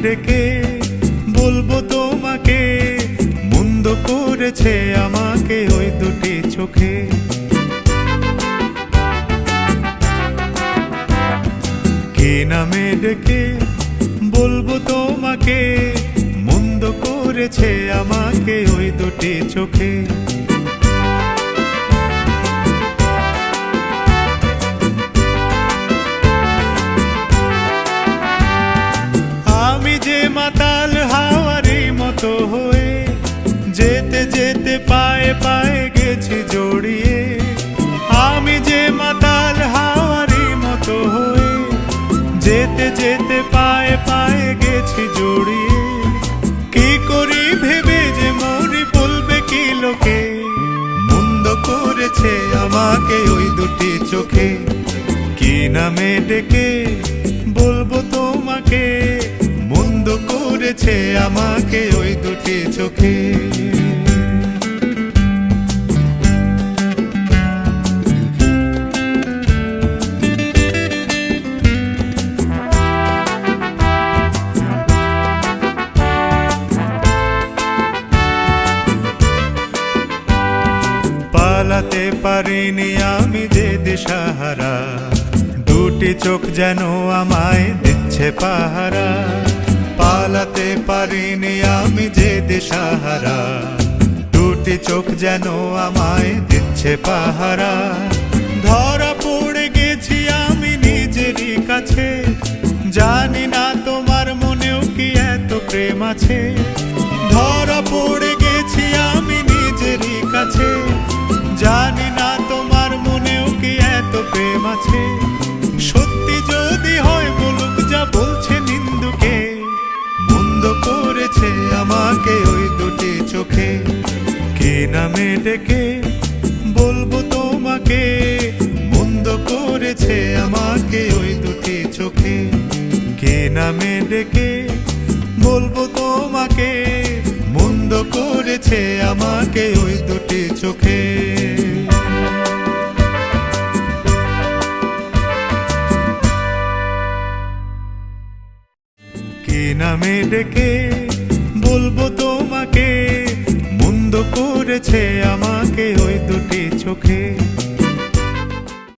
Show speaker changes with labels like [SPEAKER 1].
[SPEAKER 1] ডেকে বলবো তোমাকে, মন্দ করেছে আমাকে ওই দুটি চোখে। কি নামে ডেকে বলবো তোমাকে, মন্দ করেছে আমাকে ওই দুটি চোখে। আমি যে মাতাল হাওয়ারি মতো হয়ে যেতে যেতে পায়ে পায়ে গেছি জড়িয়ে। আমি যে মাতাল হাওয়ারি মতো হয়ে যেতে যেতে পায়ে পায়ে গেছি জড়িয়ে। কি করি ভেবে যে মরি, বলবে কি লোকে, মন্দ করেছে আমাকে ওই দুটি চোখে। কি নামে ডেকে বলবো তোমাকে, মন্দ করেছে আমাকে ওই দুটি চোখে। পালাতে পারিনি আমি যে দিশাহারা, দুটি চোখ যেন আমায় দিচ্ছে পাহারা। পালাতে পারিনি আমি যে দিশাহারা, দুটি চোখ যেন আমায় দিচ্ছে পাহারা। ধরা পড়ে গেছি আমি নিজেরই কাছে, জানি না তোমার মনেও কি এত প্রেম আছে। ধরা পড়ে গেছি আমি নিজেরই কাছে, জানি না তোমার মনেও কি এত প্রেম আছে। সত্যি যদি হয় বলুক যা বলছে নিন্দুকে, মন্দ করেছে আমাকে ওই দুটি চোখে। কি নামে ডেকে বলবো তোমাকে, মন্দ করেছে আমাকে ওই দুটি চোখে। কি নামে ডেকে বলবো তোমাকে, মন্দ করেছে আমাকে ওই দুটি চোখে। কি নামে ডেকে বলবো তোমাকে, মন্দ করেছে আমাকে ওই দুটি চোখে।